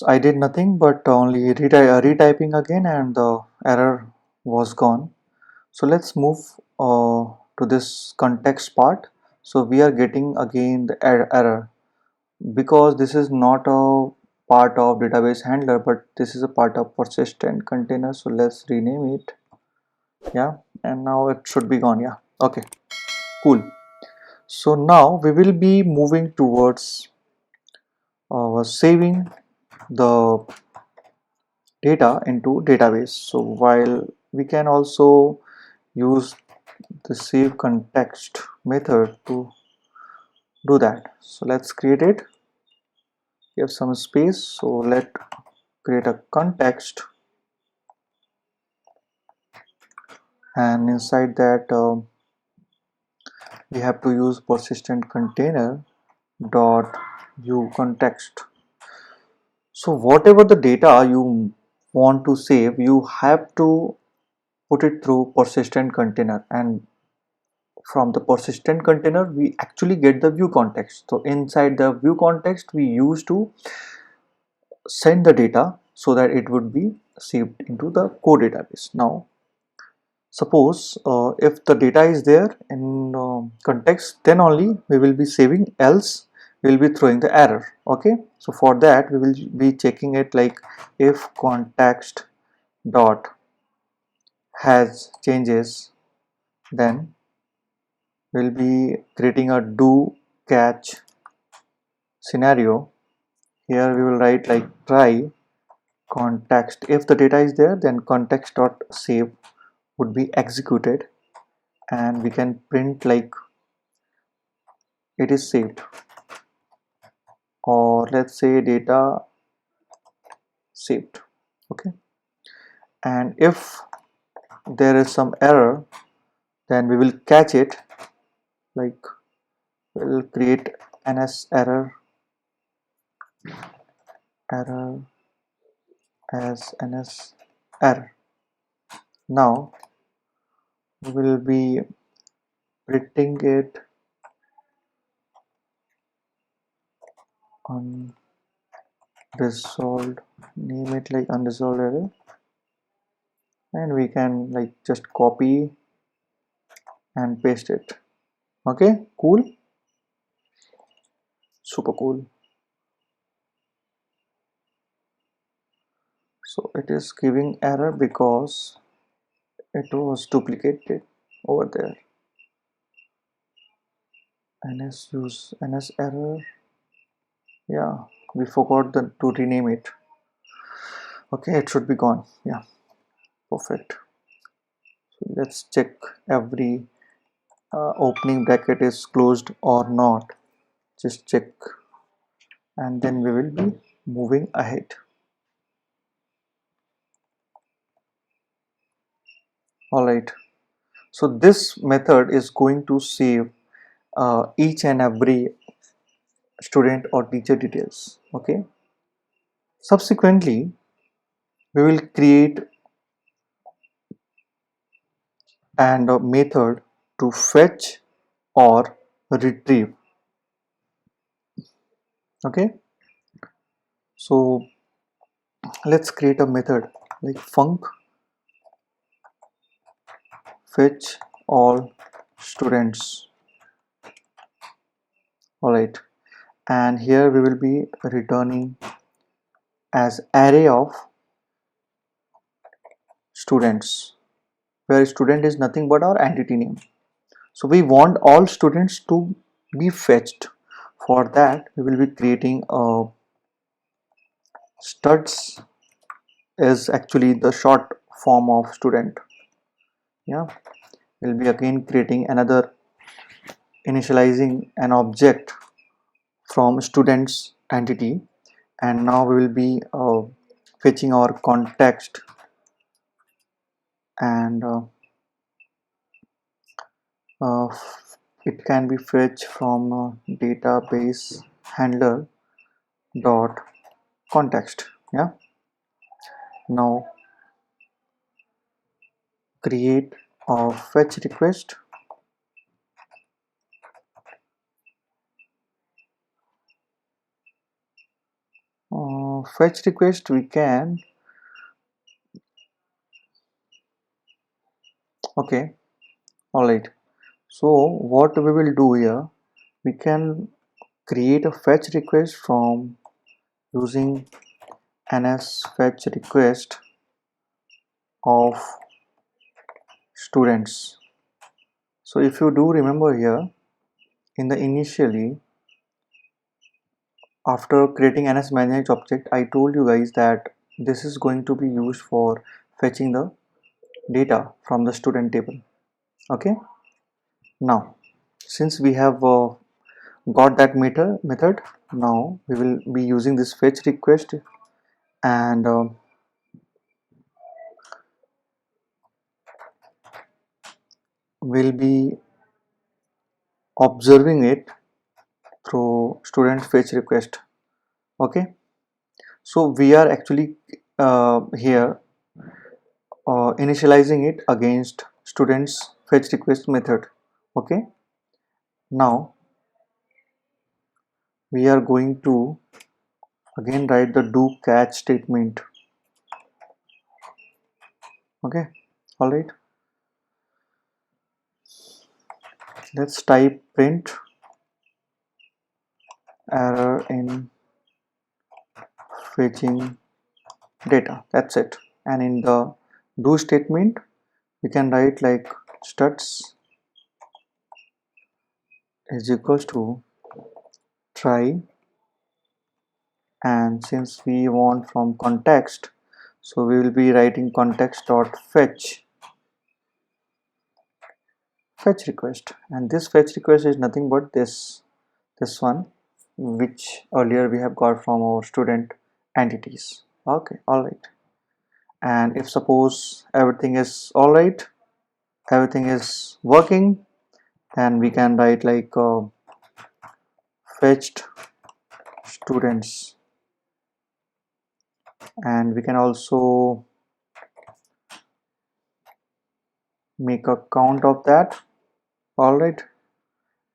I did nothing but only retyping again, and the error was gone. So let's move to this context part. So we are getting again the error because this is not a part of database handler, but this is a part of persistent container. So let's rename it. Yeah, and now it should be gone. Yeah, okay, cool. So now we will be moving towards saving the data into database. So while we can also use the save context method to do that. So let's create it. Give some space. So let create a context, and inside that we have to use persistent container dot u context. So whatever the data you want to save, you have to put it through persistent container, and from the persistent container we actually get the view context. So inside the view context we use to send the data so that it would be saved into the core database. Now suppose if the data is there in context, then only we will be saving, else we will be throwing the error. Okay, so for that we will be checking it like if context dot has changes, then we'll be creating a do catch scenario. Here we will write like try context. If the data is there, then context dot save would be executed, and we can print like it is saved, or let's say data saved. Okay, and if there is some error, then we will catch it, like we'll create ns error as ns error. Now we will be printing it unresolved, name it like unresolved error, and we can like just copy and paste it. Okay, cool, super cool. So it is giving error because it was duplicated over there. ns use ns error. Yeah, we forgot to rename it. Okay, it should be gone. Yeah, perfect. So let's check every opening bracket is closed or not. Just check, and then we will be moving ahead. All right, so this method is going to save each and every student or teacher details. Okay, subsequently we will create and a method to fetch or retrieve. Okay, so let's create a method like func fetch all students. All right, and here we will be returning as array of students, where student is nothing but our entity name. So we want all students to be fetched. For that we will be creating a studs, is actually the short form of student. Yeah, we'll be again creating another, initializing an object from students entity, and now we will be fetching our context, and uh, it can be fetched from database handler dot context. Yeah, now create a fetch request, fetch request we can, okay, alright. So what we will do here, we can create a fetch request from using ns fetch request of students. So if you do remember here, in the initially, after creating ns manage object, I told you guys that this is going to be used for fetching the data from the student table. Okay, now since we have got that method, now we will be using this fetch request, and we'll be observing it through student fetch request. Okay, so we are actually here initializing it against students fetch request method. Okay, now we are going to again write the do catch statement. Okay, all right, let's type print error in fetching data. That's it. And in the do statement we can write like struts is equals to try, and since we want from context, so we will be writing context dot fetch request, and this fetch request is nothing but this one, which earlier we have got from our student entities. Okay, all right. And if suppose everything is all right, everything is working, then we can write like fetched students, and we can also make a count of that. All right,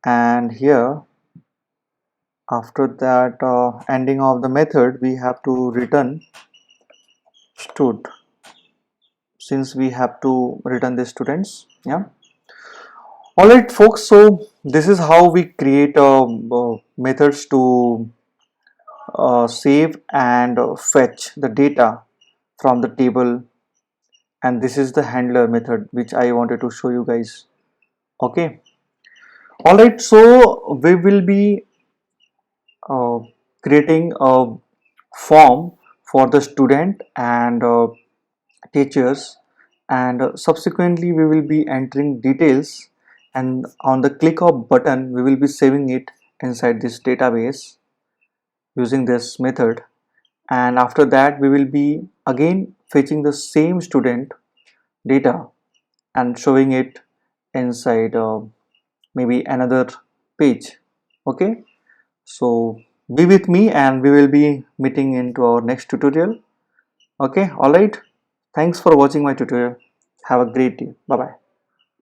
and here after that ending of the method we have to return stud, since we have to return the students. Yeah, all right folks, so this is how we create methods to save and fetch the data from the table, and this is the handler method which I wanted to show you guys. Okay, all right, so we will be uh, creating a form for the student and teachers, and subsequently we will be entering details, and on the click of button we will be saving it inside this database using this method, and after that we will be again fetching the same student data and showing it inside maybe another page. Okay, so be with me and we will be meeting into our next tutorial. Okay, all right, thanks for watching my tutorial. Have a great day. Bye bye.